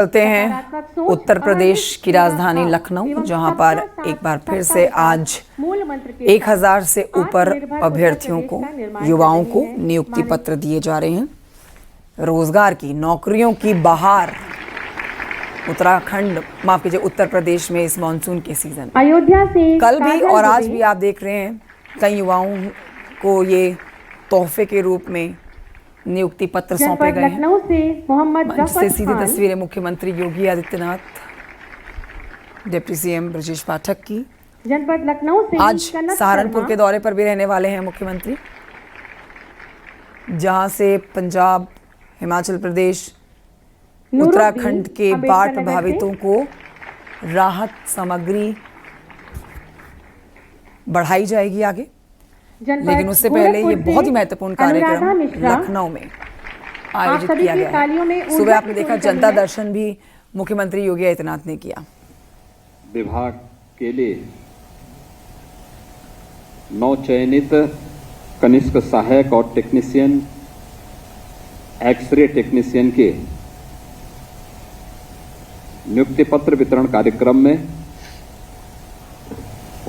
चलते हैं उत्तर प्रदेश की राजधानी लखनऊ, जहां पर एक बार फिर से आज 1000 से ऊपर अभ्यर्थियों को, युवाओं को नियुक्ति पत्र दिए जा रहे हैं। रोजगार की, नौकरियों की बहार उत्तराखंड, माफ कीजिए, उत्तर प्रदेश में इस मानसून के सीजन अयोध्या से कल भी और आज भी आप देख रहे हैं कई युवाओं को ये तोहफे के रूप में नियुक्ति पत्र सौंपे गए हैं। लखनऊ से मोहम्मद मंच से सीधी तस्वीरें मुख्यमंत्री योगी आदित्यनाथ, डिप्टी सीएम ब्रजेश पाठक की। जनपद लखनऊ से आज सहारनपुर के दौरे पर भी रहने वाले हैं मुख्यमंत्री, जहां से पंजाब, हिमाचल प्रदेश, उत्तराखंड के बाढ़ प्रभावितों को राहत सामग्री बढ़ाई जाएगी आगे। लेकिन उससे पहले ये बहुत ही महत्वपूर्ण कार्यक्रम लखनऊ में आयोजित किया गया है। सुबह आपने देखा जनता दर्शन भी मुख्यमंत्री योगी आदित्यनाथ ने किया। विभाग के लिए 9 चयनित कनिष्ठ सहायक और टेक्नीशियन, एक्सरे टेक्नीशियन के नियुक्ति पत्र वितरण कार्यक्रम में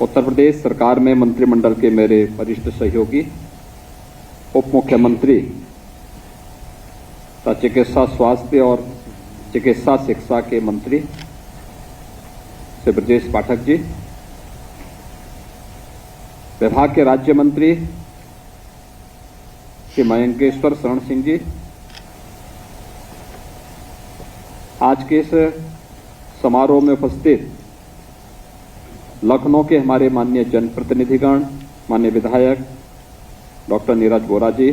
उत्तर प्रदेश सरकार में मंत्रिमंडल के मेरे वरिष्ठ सहयोगी, उप मुख्यमंत्री तथा चिकित्सा स्वास्थ्य और चिकित्सा शिक्षा के मंत्री श्री ब्रजेश पाठक जी, विभाग के राज्य मंत्री श्री मयंकेश्वर शरण सिंह जी, आज के इस समारोह में उपस्थित लखनऊ के हमारे माननीय जनप्रतिनिधिगण, माननीय विधायक डॉक्टर नीरज वोरा जी,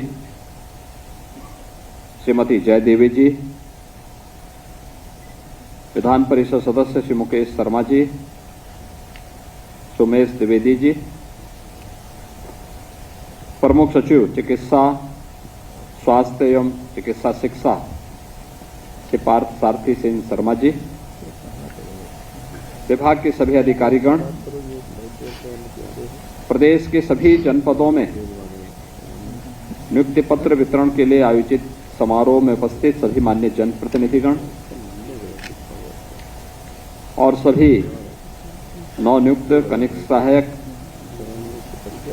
श्रीमती जय देवी जी, विधान परिषद सदस्य श्री मुकेश शर्मा जी, सुमेश द्विवेदी जी, प्रमुख सचिव चिकित्सा स्वास्थ्य एवं चिकित्सा शिक्षा श्री पार्थ सारथी सिंह शर्मा जी, विभाग के सभी अधिकारीगण, प्रदेश के सभी जनपदों में नियुक्ति पत्र वितरण के लिए आयोजित समारोह में उपस्थित सभी माननीय जनप्रतिनिधिगण और सभी नवनियुक्त कनिष्ठ सहायक,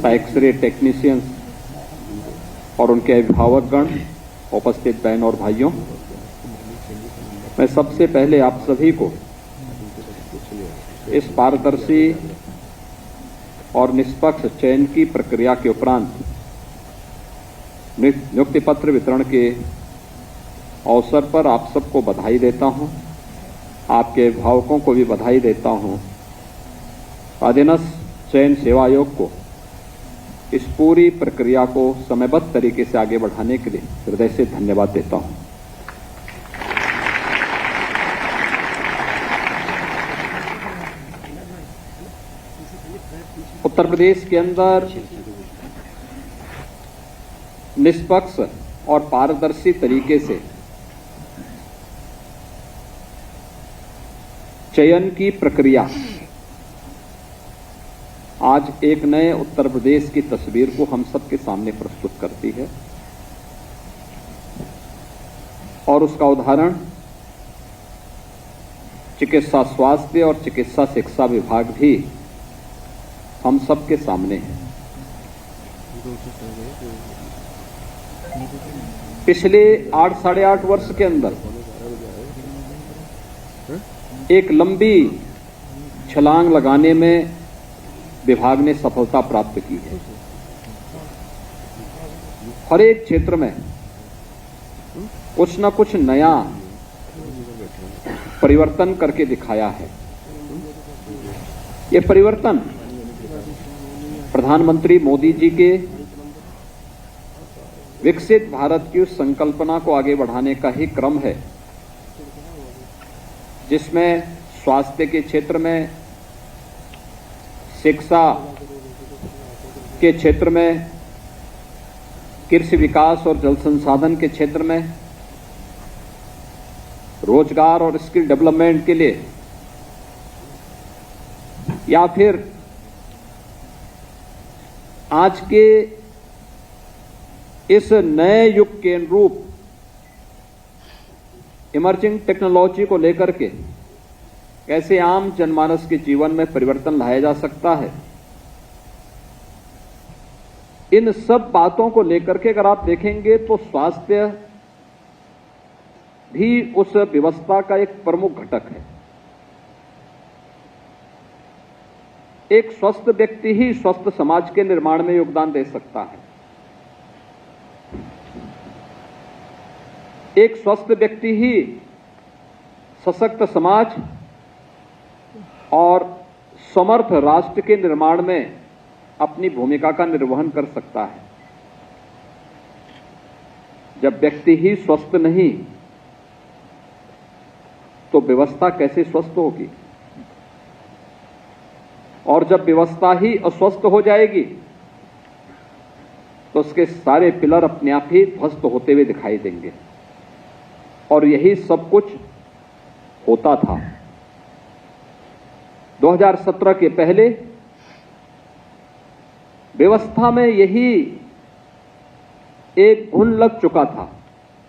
एक्सरे टेक्नीशियंस और उनके अभिभावकगण, उपस्थित बहन और भाइयों, मैं सबसे पहले आप सभी को इस पारदर्शी और निष्पक्ष चयन की प्रक्रिया के उपरांत नियुक्ति पत्र वितरण के अवसर पर आप सबको बधाई देता हूं, आपके अभिभावकों को भी बधाई देता हूं। अधीनस्थ चयन सेवा आयोग को इस पूरी प्रक्रिया को समयबद्ध तरीके से आगे बढ़ाने के लिए हृदय से धन्यवाद देता हूं। उत्तर प्रदेश के अंदर निष्पक्ष और पारदर्शी तरीके से चयन की प्रक्रिया आज एक नए उत्तर प्रदेश की तस्वीर को हम सबके सामने प्रस्तुत करती है और उसका उदाहरण चिकित्सा स्वास्थ्य और चिकित्सा शिक्षा विभाग भी हम सबके सामने है। पिछले 8 साढ़े 8 वर्ष के अंदर एक लंबी छलांग लगाने में विभाग ने सफलता प्राप्त की है। हर एक क्षेत्र में कुछ न कुछ नया परिवर्तन करके दिखाया है। ये परिवर्तन प्रधानमंत्री मोदी जी के विकसित भारत की उस संकल्पना को आगे बढ़ाने का ही क्रम है, जिसमें स्वास्थ्य के क्षेत्र में, शिक्षा के क्षेत्र में, कृषि विकास और जल संसाधन के क्षेत्र में, रोजगार और स्किल डेवलपमेंट के लिए, या फिर आज के इस नए युग के अनुरूप इमर्जिंग टेक्नोलॉजी को लेकर के कैसे आम जनमानस के जीवन में परिवर्तन लाया जा सकता है, इन सब बातों को लेकर के अगर आप देखेंगे तो स्वास्थ्य भी उस व्यवस्था का एक प्रमुख घटक है। एक स्वस्थ व्यक्ति ही स्वस्थ समाज के निर्माण में योगदान दे सकता है। एक स्वस्थ व्यक्ति ही सशक्त समाज और समर्थ राष्ट्र के निर्माण में अपनी भूमिका का निर्वहन कर सकता है। जब व्यक्ति ही स्वस्थ नहीं तो व्यवस्था कैसे स्वस्थ होगी, और जब व्यवस्था ही अस्वस्थ हो जाएगी तो उसके सारे पिलर अपने आप ही ध्वस्त होते हुए दिखाई देंगे। और यही सब कुछ होता था। 2017 के पहले व्यवस्था में यही एक घुन लग चुका था,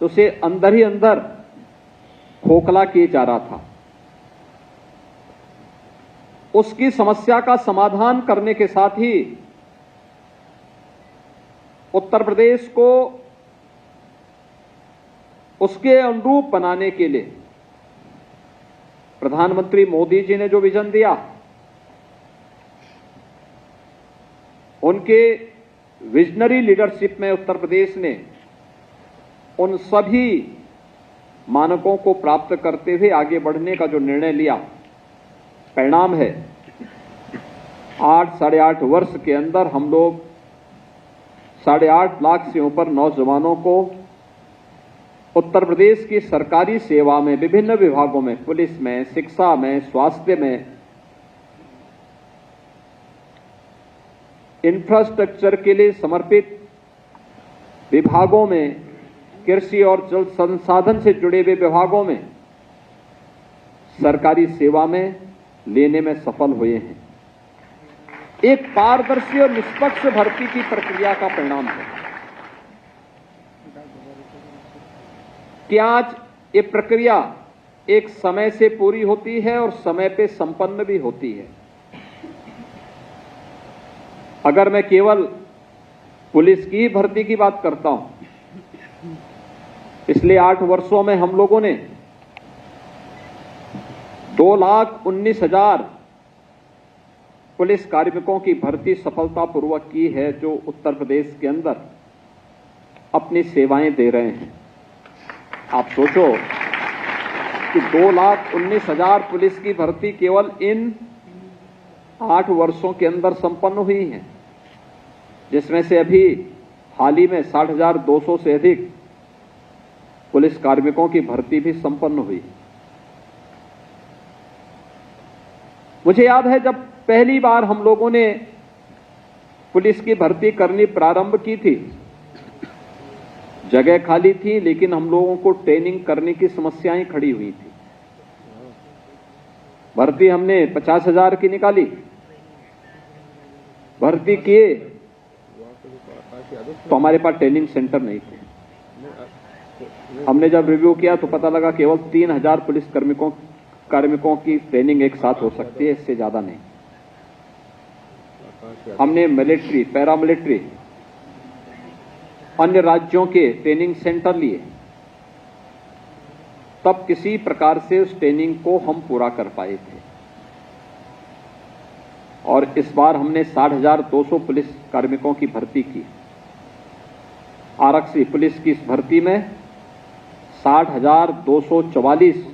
तो उसे अंदर ही अंदर खोखला किए जा रहा था। उसकी समस्या का समाधान करने के साथ ही उत्तर प्रदेश को उसके अनुरूप बनाने के लिए प्रधानमंत्री मोदी जी ने जो विजन दिया, उनके विजनरी लीडरशिप में उत्तर प्रदेश ने उन सभी मानकों को प्राप्त करते हुए आगे बढ़ने का जो निर्णय लिया, परिणाम है 8-8.5 वर्ष के अंदर हम लोग 8.5 लाख से ऊपर नौजवानों को उत्तर प्रदेश की सरकारी सेवा में विभिन्न विभागों में, पुलिस में, शिक्षा में, स्वास्थ्य में, इंफ्रास्ट्रक्चर के लिए समर्पित विभागों में, कृषि और जल संसाधन से जुड़े हुए विभागों में सरकारी सेवा में लेने में सफल हुए हैं। एक पारदर्शी और निष्पक्ष भर्ती की प्रक्रिया का परिणाम है कि आज ये प्रक्रिया एक समय से पूरी होती है और समय पे संपन्न भी होती है। अगर मैं केवल पुलिस की भर्ती की बात करता हूं, पिछले 8 वर्षों में हम लोगों ने 2,19,000 पुलिस कार्मिकों की भर्ती सफलतापूर्वक की है, जो उत्तर प्रदेश के अंदर अपनी सेवाएं दे रहे हैं। आप सोचो कि 2,19,000 पुलिस की भर्ती केवल इन 8 वर्षों के अंदर संपन्न हुई है, जिसमें से अभी हाल ही में 60,200 से अधिक पुलिस कार्मिकों की भर्ती भी संपन्न हुई। मुझे याद है जब पहली बार हम लोगों ने पुलिस की भर्ती करनी प्रारंभ की थी, जगह खाली थी, लेकिन हम लोगों को ट्रेनिंग करने की समस्याएं खड़ी हुई थी। भर्ती हमने 50,000 की निकाली, भर्ती किए तो हमारे पास ट्रेनिंग सेंटर नहीं थे। हमने जब रिव्यू किया तो पता लगा केवल 3,000 पुलिस कार्मिकों की ट्रेनिंग एक साथ हो सकती है, इससे ज्यादा नहीं। हमने मिलिट्री, पैरामिलिट्री, अन्य राज्यों के ट्रेनिंग सेंटर लिए, तब किसी प्रकार से उस ट्रेनिंग को हम पूरा कर पाए थे। और इस बार हमने 60,200 पुलिस कार्मिकों की भर्ती की। आरक्षी पुलिस की इस भर्ती में 60,244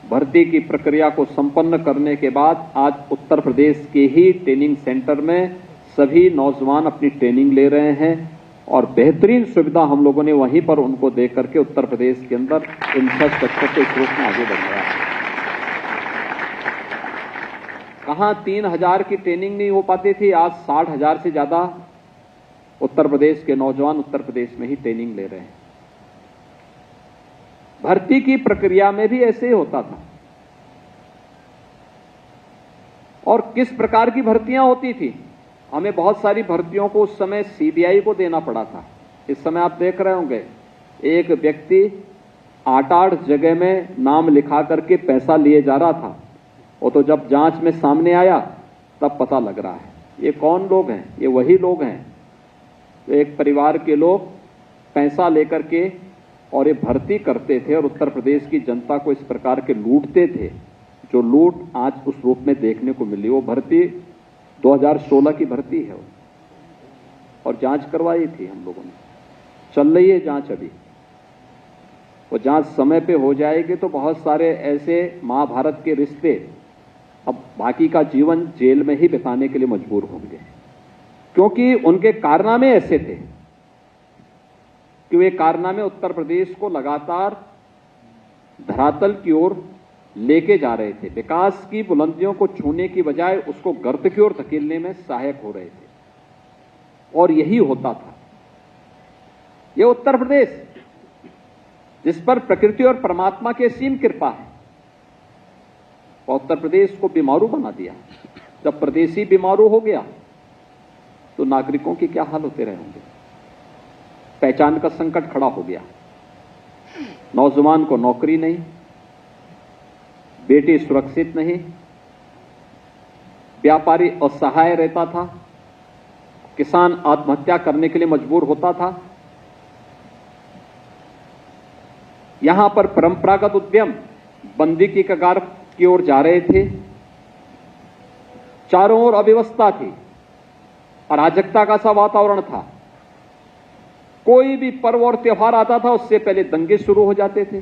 भर्ती की प्रक्रिया को संपन्न करने के बाद आज उत्तर प्रदेश के ही ट्रेनिंग सेंटर में सभी नौजवान अपनी ट्रेनिंग ले रहे हैं, और बेहतरीन सुविधा हम लोगों ने वहीं पर उनको दे करके उत्तर प्रदेश के अंदर इंफ्रास्ट्रक्चर के रूप में आगे बढ़ गया है। कहां 3,000 की ट्रेनिंग नहीं हो पाती थी, आज 60,000 से ज्यादा उत्तर प्रदेश के नौजवान उत्तर प्रदेश में ही ट्रेनिंग ले रहे हैं। भर्ती की प्रक्रिया में भी ऐसे ही होता था। और किस प्रकार की भर्तियां होती थी, हमें बहुत सारी भर्तियों को उस समय सीबीआई को देना पड़ा था। इस समय आप देख रहे होंगे एक व्यक्ति 8-8 जगह में नाम लिखा करके पैसा लिए जा रहा था, वो तो जब जांच में सामने आया तब पता लग रहा है ये कौन लोग हैं। ये वही लोग हैं जो एक परिवार के लोग पैसा लेकर के और ये भर्ती करते थे और उत्तर प्रदेश की जनता को इस प्रकार के लूटते थे, जो लूट आज उस रूप में देखने को मिली। वो भर्ती 2016 की भर्ती है और जांच करवाई थी हम लोगों ने, चल रही है जांच अभी। वो जांच समय पे हो जाएगी तो बहुत सारे ऐसे महाभारत के रिश्ते अब बाकी का जीवन जेल में ही बिताने के लिए मजबूर होंगे, क्योंकि उनके कारनामे ऐसे थे कि वे कारनामे उत्तर प्रदेश को लगातार धरातल की ओर लेके जा रहे थे। विकास की बुलंदियों को छूने की बजाय उसको गर्त की ओर धकेलने में सहायक हो रहे थे, और यही होता था। यह उत्तर प्रदेश जिस पर प्रकृति और परमात्मा की असीम कृपा है, और उत्तर प्रदेश को बीमारू बना दिया। जब प्रदेश ही बीमारू हो गया तो नागरिकों की क्या हाल होते रहे होंगे। पहचान का संकट खड़ा हो गया, नौजवान को नौकरी नहीं, बेटी सुरक्षित नहीं, व्यापारी असहाय रहता था, किसान आत्महत्या करने के लिए मजबूर होता था। यहां पर परंपरागत उद्यम बंदी की कगार की ओर जा रहे थे, चारों ओर अव्यवस्था थी, अराजकता का सा वातावरण था। कोई भी पर्व और त्योहार आता था उससे पहले दंगे शुरू हो जाते थे।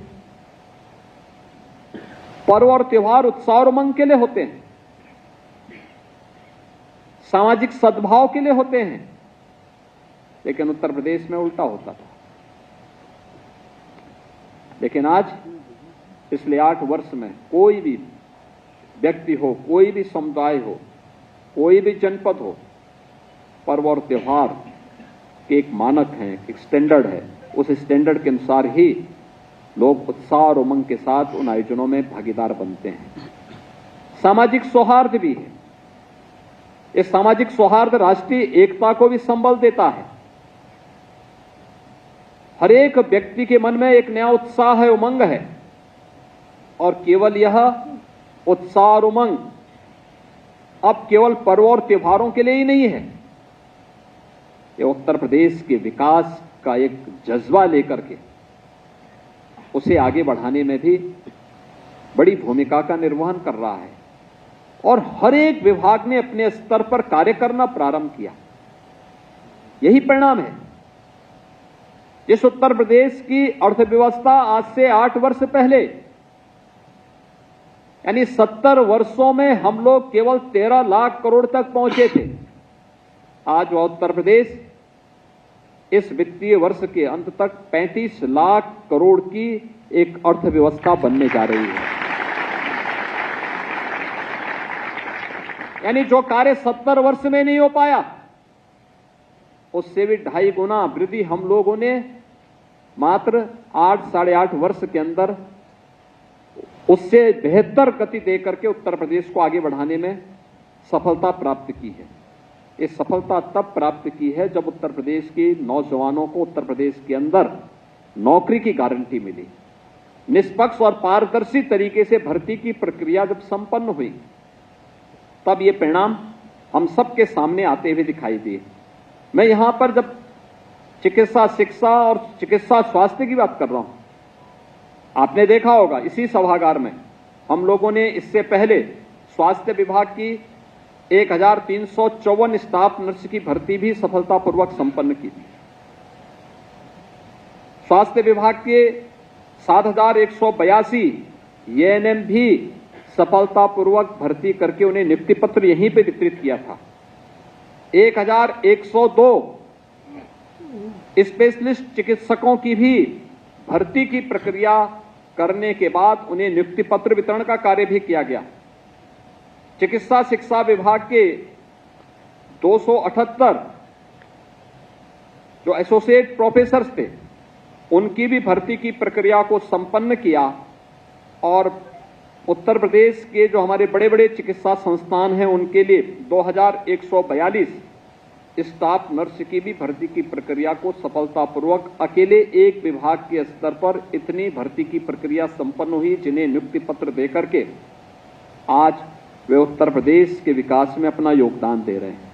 पर्व और त्योहार उत्साह और उमंग के लिए होते हैं, सामाजिक सद्भाव के लिए होते हैं, लेकिन उत्तर प्रदेश में उल्टा होता था। लेकिन आज पिछले 8 वर्ष में कोई भी व्यक्ति हो, कोई भी समुदाय हो, कोई भी जनपद हो, पर्व और त्योहार के एक मानक है, एक स्टैंडर्ड है। उस स्टैंडर्ड के अनुसार ही लोग उत्साह और उमंग के साथ उन आयोजनों में भागीदार बनते हैं। सामाजिक सौहार्द भी है। ये सामाजिक सौहार्द राष्ट्रीय एकता को भी संबल देता है। हर एक व्यक्ति के मन में एक नया उत्साह है, उमंग है, और केवल यह उत्साह और उमंग अब केवल पर्व और त्योहारों के लिए ही नहीं है। ये उत्तर प्रदेश के विकास का एक जज्बा लेकर के उसे आगे बढ़ाने में भी बड़ी भूमिका का निर्वहन कर रहा है, और हर एक विभाग ने अपने स्तर पर कार्य करना प्रारंभ किया। यही परिणाम है। जिस उत्तर प्रदेश की अर्थव्यवस्था आज से 8 वर्ष पहले, यानी 70 वर्षों में हम लोग केवल 13 लाख करोड़ तक पहुंचे थे, आज वह उत्तर प्रदेश इस वित्तीय वर्ष के अंत तक 35 लाख करोड़ की एक अर्थव्यवस्था बनने जा रही है। यानी जो कार्य 70 वर्ष में नहीं हो पाया, उससे भी 2.5 गुना वृद्धि हम लोगों ने मात्र 8 साढ़े 8 वर्ष के अंदर उससे बेहतर गति देकर के उत्तर प्रदेश को आगे बढ़ाने में सफलता प्राप्त की है। ये सफलता तब प्राप्त की है जब उत्तर प्रदेश के नौजवानों को उत्तर प्रदेश के अंदर नौकरी की गारंटी मिली। निष्पक्ष और पारदर्शी तरीके से भर्ती की प्रक्रिया जब संपन्न हुई, तब ये परिणाम हम सबके सामने आते हुए दिखाई दिए। मैं यहां पर जब चिकित्सा शिक्षा और चिकित्सा स्वास्थ्य की बात कर रहा हूं, आपने देखा होगा इसी सभागार में हम लोगों ने इससे पहले स्वास्थ्य विभाग की 1354 स्टाफ नर्स की भर्ती भी सफलतापूर्वक संपन्न की थी। स्वास्थ्य विभाग के 7182 एएनएम भी सफलतापूर्वक भर्ती करके उन्हें नियुक्ति पत्र यहीं पे वितरित किया था। 1102 स्पेशलिस्ट चिकित्सकों की भी भर्ती की प्रक्रिया करने के बाद उन्हें नियुक्ति पत्र वितरण का कार्य भी किया गया। चिकित्सा शिक्षा विभाग के 278 जो एसोसिएट प्रोफेसर्स थे, उनकी भी भर्ती की प्रक्रिया को संपन्न किया, और उत्तर प्रदेश के जो हमारे बड़े बड़े चिकित्सा संस्थान हैं उनके लिए 2142 स्टाफ नर्स की भी भर्ती की प्रक्रिया को सफलतापूर्वक अकेले एक विभाग के स्तर पर इतनी भर्ती की प्रक्रिया संपन्न हुई, जिन्हें नियुक्ति पत्र देकर के आज वे उत्तर प्रदेश के विकास में अपना योगदान दे रहे हैं।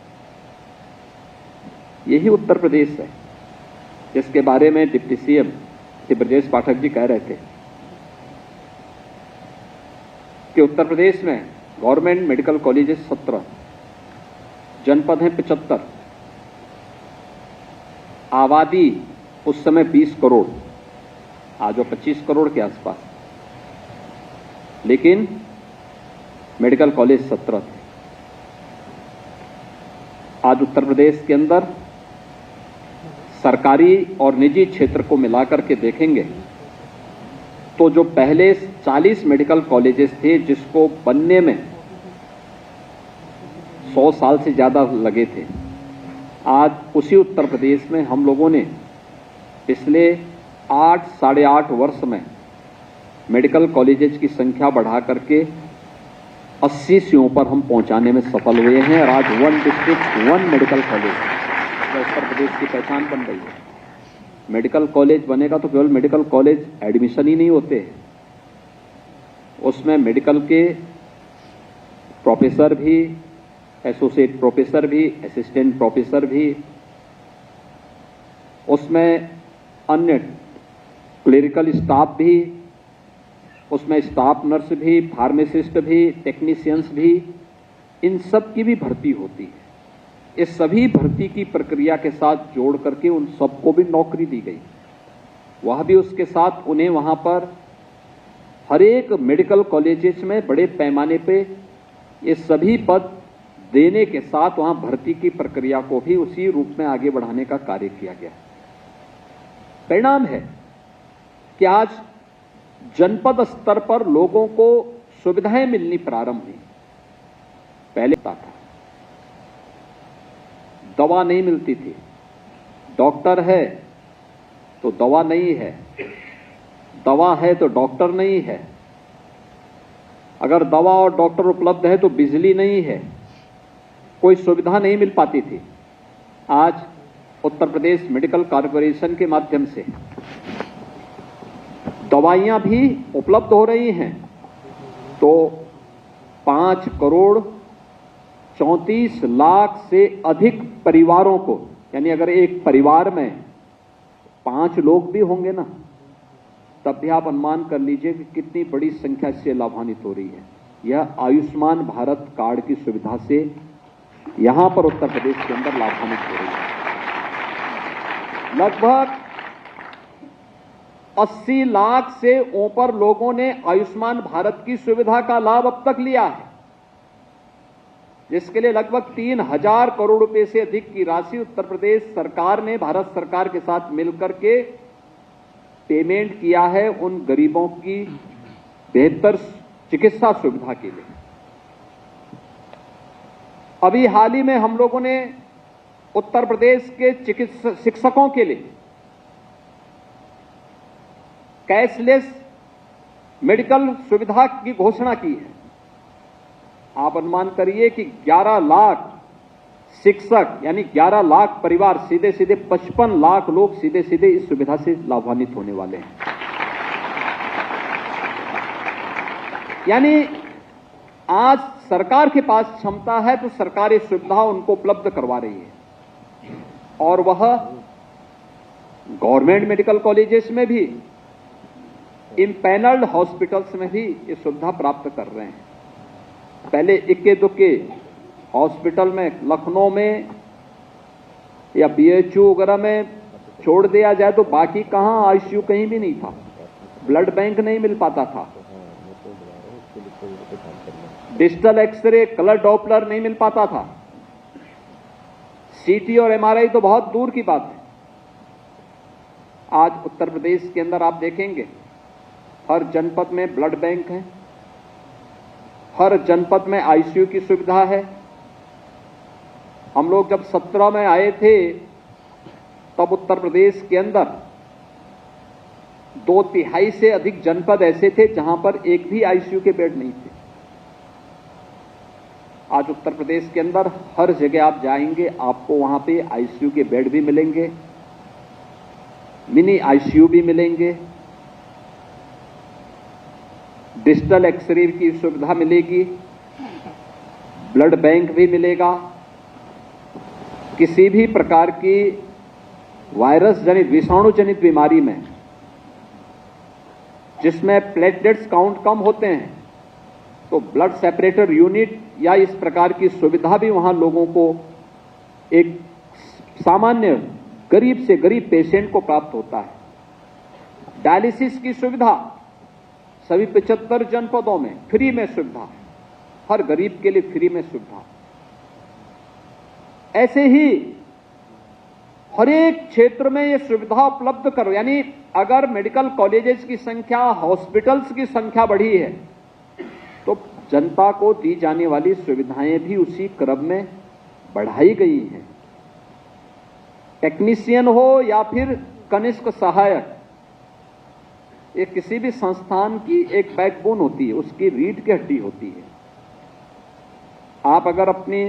यही उत्तर प्रदेश है जिसके बारे में डिप्टी सीएम श्री ब्रजेश पाठक जी कह रहे थे कि उत्तर प्रदेश में गवर्नमेंट मेडिकल कॉलेजेस 17, जनपद हैं 75, आबादी उस समय 20 करोड़, आज वो 25 करोड़ के आसपास, लेकिन मेडिकल कॉलेज 17 थे। आज उत्तर प्रदेश के अंदर सरकारी और निजी क्षेत्र को मिलाकर के देखेंगे तो जो पहले 40 मेडिकल कॉलेजेस थे जिसको बनने में 100 साल से ज्यादा लगे थे, आज उसी उत्तर प्रदेश में हम लोगों ने पिछले 8 साढ़े 8 वर्ष में मेडिकल कॉलेजेस की संख्या बढ़ा करके 80 से ऊपर हम पहुंचाने में सफल हुए हैं। और आज 1 district 1 medical college Uttar Pradesh की पहचान बन रही है। मेडिकल कॉलेज बनेगा तो केवल मेडिकल कॉलेज एडमिशन ही नहीं होते, उसमें मेडिकल के प्रोफेसर भी, एसोसिएट प्रोफेसर भी, असिस्टेंट प्रोफेसर भी, उसमें अन्य क्लिनिकल स्टाफ भी, उसमें स्टाफ नर्स भी, फार्मासिस्ट भी, टेक्नीशियंस भी, इन सब की भी भर्ती होती है। इस सभी भर्ती की प्रक्रिया के साथ जोड़ करके उन सबको भी नौकरी दी गई। वह भी उसके साथ उन्हें वहां पर हर एक मेडिकल कॉलेजेस में बड़े पैमाने पे ये सभी पद देने के साथ वहां भर्ती की प्रक्रिया को भी उसी रूप में आगे बढ़ाने का कार्य किया गया। परिणाम है कि आज जनपद स्तर पर लोगों को सुविधाएं मिलनी प्रारंभ हुई। पहले था दवा नहीं मिलती थी, डॉक्टर है तो दवा नहीं है, दवा है तो डॉक्टर नहीं है, अगर दवा और डॉक्टर उपलब्ध है तो बिजली नहीं है, कोई सुविधा नहीं मिल पाती थी। आज उत्तर प्रदेश मेडिकल कॉर्पोरेशन के माध्यम से दवाइयां भी उपलब्ध हो रही हैं, तो 5 करोड़ 34 लाख से अधिक परिवारों को, यानी अगर एक परिवार में 5 लोग भी होंगे ना, तब भी आप अनुमान कर लीजिए कि कितनी बड़ी संख्या इससे लाभान्वित हो रही है। यह आयुष्मान भारत कार्ड की सुविधा से यहां पर उत्तर प्रदेश के अंदर लाभान्वित हो रही है। लगभग 80 लाख से ऊपर लोगों ने आयुष्मान भारत की सुविधा का लाभ अब तक लिया है, जिसके लिए लगभग 3000 करोड़ रुपए से अधिक की राशि उत्तर प्रदेश सरकार ने भारत सरकार के साथ मिलकर के पेमेंट किया है उन गरीबों की बेहतर चिकित्सा सुविधा के लिए। अभी हाल ही में हम लोगों ने उत्तर प्रदेश के शिक्षकों के लिए कैशलेस मेडिकल सुविधा की घोषणा की है। आप अनुमान करिए कि 11 लाख शिक्षक यानी 11 लाख परिवार, सीधे सीधे 55 लाख लोग सीधे सीधे इस सुविधा से लाभान्वित होने वाले हैं। यानी आज सरकार के पास क्षमता है तो सरकार ये सुविधा उनको उपलब्ध करवा रही है, और वह गवर्नमेंट मेडिकल कॉलेजेस में भी, इम्पैनल्ड हॉस्पिटल्स में भी ये सुविधा प्राप्त कर रहे हैं। पहले इक्के दुक्के हॉस्पिटल में, लखनऊ में या बीएचयू वगैरह में छोड़ दिया जाए तो बाकी कहां आईसीयू कहीं भी नहीं था, ब्लड बैंक नहीं मिल पाता था, डिजिटल एक्सरे, कलर डॉपलर नहीं मिल पाता था, सीटी और एमआरआई तो बहुत दूर की बात है। आज उत्तर प्रदेश के अंदर आप देखेंगे हर जनपद में ब्लड बैंक है, हर जनपद में आईसीयू की सुविधा है। हम लोग जब 17 में आए थे तब उत्तर प्रदेश के अंदर 2/3 से अधिक जनपद ऐसे थे जहां पर एक भी आईसीयू के बेड नहीं थे। आज उत्तर प्रदेश के अंदर हर जगह आप जाएंगे, आपको वहां पे आईसीयू के बेड भी मिलेंगे, मिनी आईसीयू भी मिलेंगे, डिजिटल एक्सरे की सुविधा मिलेगी, ब्लड बैंक भी मिलेगा। किसी भी प्रकार की वायरस जनित, विषाणु जनित बीमारी में जिसमें प्लेटलेट्स काउंट कम होते हैं, तो ब्लड सेपरेटर यूनिट या इस प्रकार की सुविधा भी वहां लोगों को, एक सामान्य गरीब से गरीब पेशेंट को प्राप्त होता है। डायलिसिस की सुविधा सभी 75 जनपदों में फ्री में सुविधा, हर गरीब के लिए फ्री में सुविधा। ऐसे ही हर एक क्षेत्र में ये सुविधा उपलब्ध करो। यानी अगर मेडिकल कॉलेजेस की संख्या, हॉस्पिटल्स की संख्या बढ़ी है, तो जनता को दी जाने वाली सुविधाएं भी उसी क्रम में बढ़ाई गई हैं। टेक्नीशियन हो या फिर कनिष्ठ सहायक, ये किसी भी संस्थान की एक बैकबोन होती है, उसकी रीढ़ की हड्डी होती है। आप अगर अपनी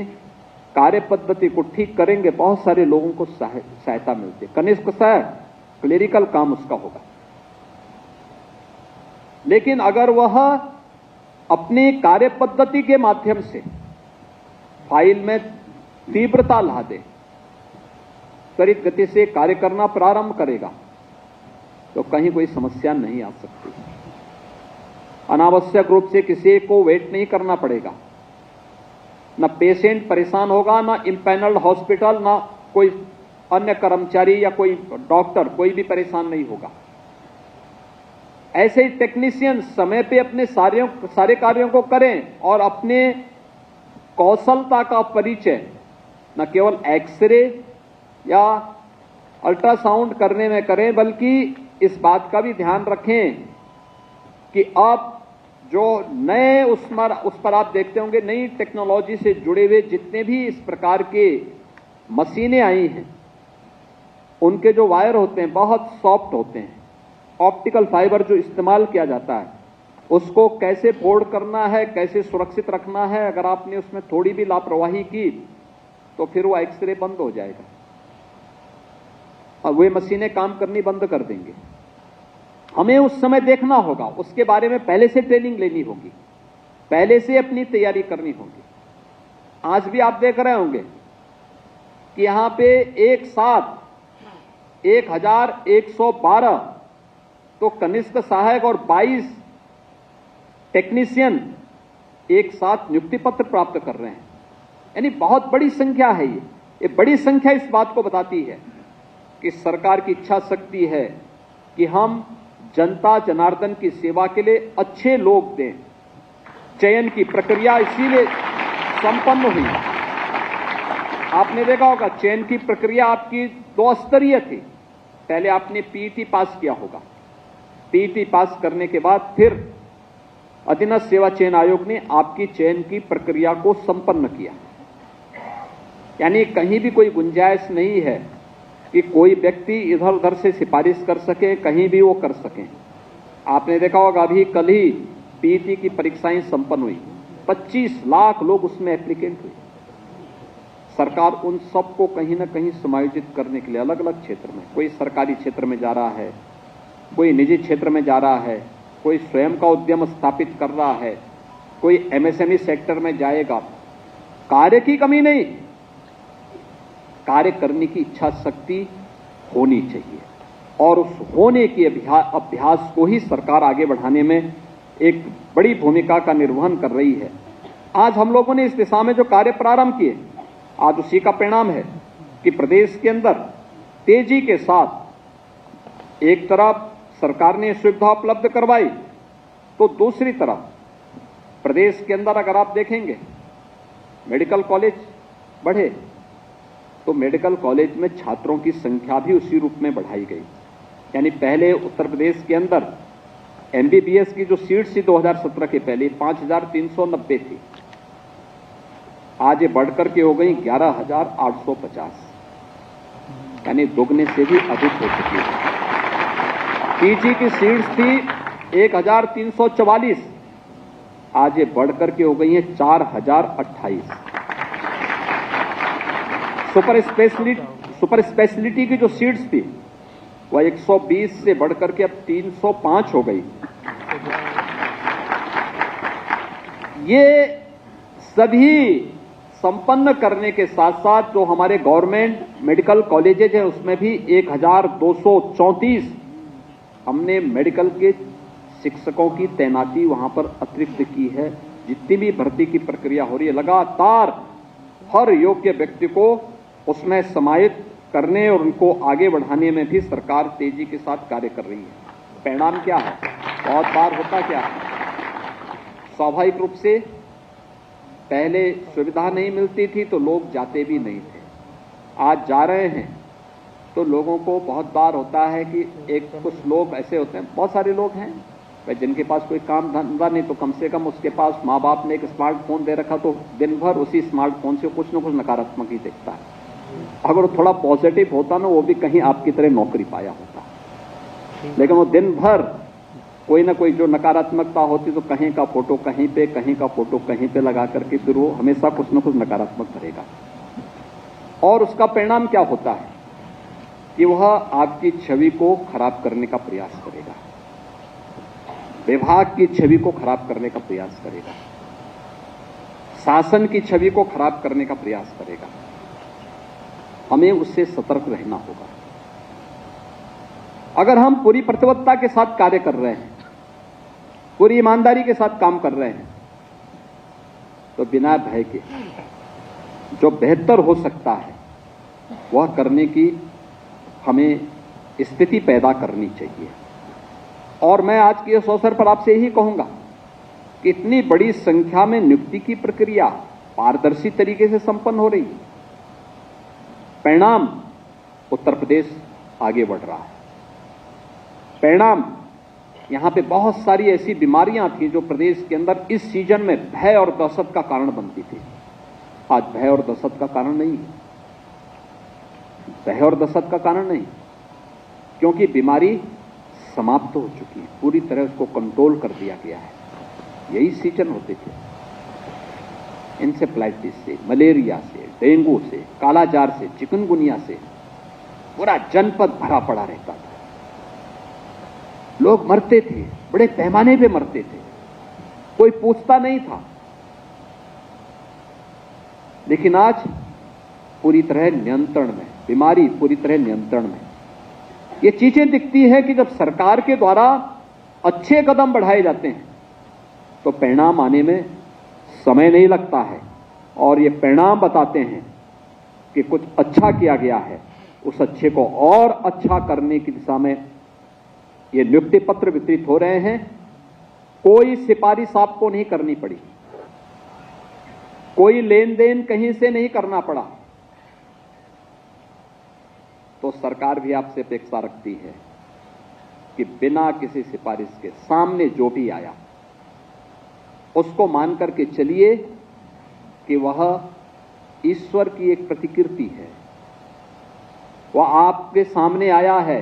कार्य पद्धति को ठीक करेंगे, बहुत सारे लोगों को सहायता मिलती है। कनिष्ठ सहायक क्लेरिकल काम उसका होगा, लेकिन अगर वह अपनी कार्य पद्धति के माध्यम से फाइल में तीव्रता ला दे, त्वरित गति से कार्य करना प्रारंभ करेगा, तो कहीं कोई समस्या नहीं आ सकती। अनावश्यक रूप से किसी को वेट नहीं करना पड़ेगा, न पेशेंट परेशान होगा, न इम्पैनल्ड हॉस्पिटल, न कोई अन्य कर्मचारी या कोई डॉक्टर, कोई भी परेशान नहीं होगा। ऐसे ही टेक्नीशियन समय पे अपने सारे कार्यों को करें और अपने कौशलता का परिचय न केवल एक्सरे या अल्ट्रासाउंड करने में करें, बल्कि इस बात का भी ध्यान रखें कि अब जो नए उस पर आप देखते होंगे, नई टेक्नोलॉजी से जुड़े हुए जितने भी इस प्रकार के मशीनें आई हैं, उनके जो वायर होते हैं बहुत सॉफ्ट होते हैं। ऑप्टिकल फाइबर जो इस्तेमाल किया जाता है, उसको कैसे फोल्ड करना है, कैसे सुरक्षित रखना है, अगर आपने उसमें थोड़ी भी लापरवाही की तो फिर वो एक्सरे बंद हो जाएगा और वे मशीनें काम करनी बंद कर देंगे। हमें उस समय देखना होगा, उसके बारे में पहले से ट्रेनिंग लेनी होगी, पहले से अपनी तैयारी करनी होगी। आज भी आप देख रहे होंगे कि यहां पे एक साथ 1112 तो कनिष्ठ सहायक और 22 टेक्नीशियन एक साथ नियुक्ति पत्र प्राप्त कर रहे हैं। यानी बहुत बड़ी संख्या है। ये बड़ी संख्या इस बात को बताती है कि सरकार की इच्छा शक्ति है कि हम जनता जनार्दन की सेवा के लिए अच्छे लोग दें। चयन की प्रक्रिया इसीलिए संपन्न हुई। आपने देखा होगा चयन की प्रक्रिया आपकी 2 स्तरीय थी। पहले आपने पीईटी पास किया होगा, पीईटी पास करने के बाद फिर अधीनस्थ सेवा चयन आयोग ने आपकी चयन की प्रक्रिया को संपन्न किया। यानी कहीं भी कोई गुंजाइश नहीं है कि कोई व्यक्ति इधर उधर से सिफारिश कर सके, कहीं भी वो कर सके। आपने देखा होगा अभी कल ही पीईटी की परीक्षाएं संपन्न हुई, 25 लाख लोग उसमें एप्लीकेंट हुए। सरकार उन सबको कहीं ना कहीं समायोजित करने के लिए अलग अलग क्षेत्र में, कोई सरकारी क्षेत्र में जा रहा है, कोई निजी क्षेत्र में जा रहा है, कोई स्वयं का उद्यम स्थापित कर रहा है, कोई एमएसएमई सेक्टर में जाएगा। कार्य की कमी नहीं, कार्य करने की इच्छा शक्ति होनी चाहिए और उस होने के अभ्यास को ही सरकार आगे बढ़ाने में एक बड़ी भूमिका का निर्वहन कर रही है। आज हम लोगों ने इस दिशा में जो कार्य प्रारंभ किए, आज उसी का परिणाम है कि प्रदेश के अंदर तेजी के साथ एक तरफ सरकार ने सुविधा उपलब्ध करवाई, तो दूसरी तरफ प्रदेश के अंदर अगर आप देखेंगे मेडिकल कॉलेज बढ़े, तो मेडिकल कॉलेज में छात्रों की संख्या भी उसी रूप में बढ़ाई गई। यानी पहले उत्तर प्रदेश के अंदर एमबीबीएस की जो सीट्स थी 2017 के पहले 5390 थी, आज ये बढ़कर के हो गई 11850, यानी दोगुने से भी अधिक हो चुकी है। पीजी की सीट्स थी 1344, आज ये बढ़कर के हो गई हैं 4028। सुपर स्पेशलिटी की जो सीट्स थी वह 120 से बढ़कर के अब 305 हो गई। ये सभी संपन्न करने के साथ साथ जो हमारे गवर्नमेंट मेडिकल कॉलेजेज हैं उसमें भी 1234 हमने मेडिकल के शिक्षकों की तैनाती वहां पर अतिरिक्त की है। जितनी भी भर्ती की प्रक्रिया हो रही है लगातार हर योग्य व्यक्ति को उसमें समाहित करने और उनको आगे बढ़ाने में भी सरकार तेजी के साथ कार्य कर रही है। परिणाम क्या है? बहुत बार होता क्या है, स्वाभाविक रूप से पहले सुविधा नहीं मिलती थी तो लोग जाते भी नहीं थे। आज जा रहे हैं तो लोगों को बहुत बार होता है कि कुछ लोग ऐसे होते हैं, बहुत सारे लोग हैं भाई जिनके पास कोई काम धंधा नहीं तो कम से कम उसके पास माँ बाप ने एक स्मार्टफोन दे रखा तो दिन भर उसी स्मार्टफोन से कुछ न कुछ नकारात्मक ही देखता है। अगर वो थोड़ा पॉजिटिव होता ना वो भी कहीं आपकी तरह नौकरी पाया होता, लेकिन वो दिन भर कोई ना कोई जो नकारात्मकता होती तो कहीं का फोटो कहीं पे, कहीं का फोटो कहीं पे लगा करके फिर वो हमेशा कुछ न कुछ नकारात्मक करेगा। और उसका परिणाम क्या होता है कि वह आपकी छवि को खराब करने का प्रयास करेगा, विभाग की छवि को खराब करने का प्रयास करेगा, शासन की छवि को खराब करने का प्रयास करेगा। हमें उससे सतर्क रहना होगा। अगर हम पूरी प्रतिबद्धता के साथ कार्य कर रहे हैं, पूरी ईमानदारी के साथ काम कर रहे हैं, तो बिना भय के जो बेहतर हो सकता है वह करने की हमें स्थिति पैदा करनी चाहिए। और मैं आज के इस अवसर पर आपसे यही कहूंगा कि इतनी बड़ी संख्या में नियुक्ति की प्रक्रिया पारदर्शी तरीके से संपन्न हो रही है। परिणाम उत्तर प्रदेश आगे बढ़ रहा है। परिणाम यहां पे बहुत सारी ऐसी बीमारियां थी जो प्रदेश के अंदर इस सीजन में भय और दहशत का कारण बनती थी, आज भय और दहशत का कारण नहीं है। भय और दहशत का कारण नहीं, क्योंकि बीमारी समाप्त हो चुकी है, पूरी तरह उसको कंट्रोल कर दिया गया है। यही सीजन होते थे, इंसेफ्लाइटिस से, मलेरिया से, डेंगू से, कालाजार से, चिकनगुनिया से पूरा जनपद भरा पड़ा रहता था। लोग मरते थे, बड़े पैमाने पे मरते थे, कोई पूछता नहीं था। लेकिन आज पूरी तरह नियंत्रण में, बीमारी पूरी तरह नियंत्रण में। ये चीजें दिखती है कि जब सरकार के द्वारा अच्छे कदम बढ़ाए जाते हैं तो परिणाम आने में समय नहीं लगता है, और ये परिणाम बताते हैं कि कुछ अच्छा किया गया है। उस अच्छे को और अच्छा करने की दिशा में ये नियुक्ति पत्र वितरित हो रहे हैं। कोई सिफारिश आपको नहीं करनी पड़ी, कोई लेन देन कहीं से नहीं करना पड़ा। तो सरकार भी आपसे अपेक्षा रखती है कि बिना किसी सिफारिश के सामने जो भी आया उसको मान करके चलिए कि वह ईश्वर की एक प्रतिकृति है। वह आपके सामने आया है,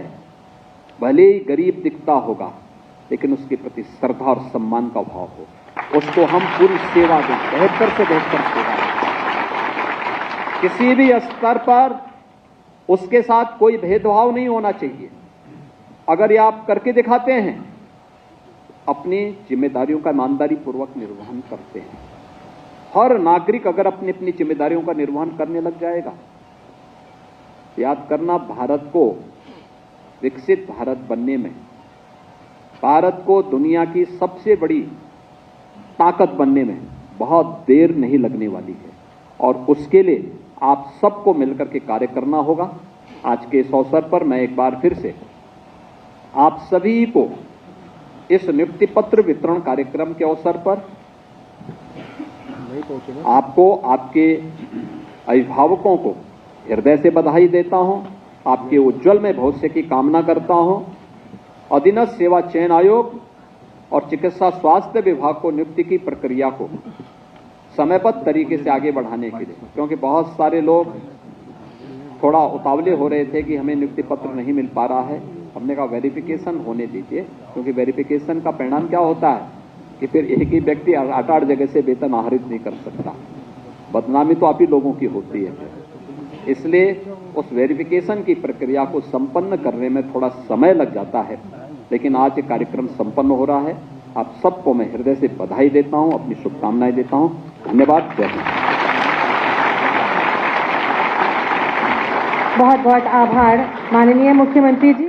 भले ही गरीब दिखता होगा लेकिन उसके प्रति श्रद्धा और सम्मान का भाव हो, उसको हम पूरी सेवा दें, बेहतर से बेहतर सेवा दें। किसी भी स्तर पर उसके साथ कोई भेदभाव नहीं होना चाहिए। अगर ये आप करके दिखाते हैं, अपनी जिम्मेदारियों का ईमानदारी पूर्वक निर्वहन करते हैं, हर नागरिक अगर अपनी अपनी जिम्मेदारियों का निर्वहन करने लग जाएगा, याद करना भारत को विकसित भारत बनने में, भारत को दुनिया की सबसे बड़ी ताकत बनने में बहुत देर नहीं लगने वाली है। और उसके लिए आप सबको मिलकर के कार्य करना होगा। आज के इस अवसर पर मैं एक बार फिर से आप सभी को इस नियुक्ति पत्र वितरण कार्यक्रम के अवसर पर आपको, आपके अभिभावकों को हृदय से बधाई देता हूं, आपके उज्जवल में भविष्य की कामना करता हूं। अधीनस्थ सेवा चयन आयोग और चिकित्सा स्वास्थ्य विभाग को नियुक्ति की प्रक्रिया को समयबद्ध तरीके से आगे बढ़ाने के लिए, क्योंकि बहुत सारे लोग थोड़ा उतावले हो रहे थे कि हमें नियुक्ति पत्र नहीं मिल पा रहा है। हमने कहा वेरिफिकेशन होने दीजिए, क्योंकि वेरिफिकेशन का परिणाम क्या होता है, कि फिर एक ही व्यक्ति 8-8 जगह से वेतन आहरित नहीं कर सकता। बदनामी तो आप ही लोगों की होती है। इसलिए उस वेरिफिकेशन की प्रक्रिया को संपन्न करने में थोड़ा समय लग जाता है, लेकिन आज ये कार्यक्रम संपन्न हो रहा है। आप सबको मैं हृदय से बधाई देता हूं, अपनी शुभकामनाएं देता हूं। धन्यवाद। जय हिंद। बहुत बहुत आभार माननीय मुख्यमंत्री जी।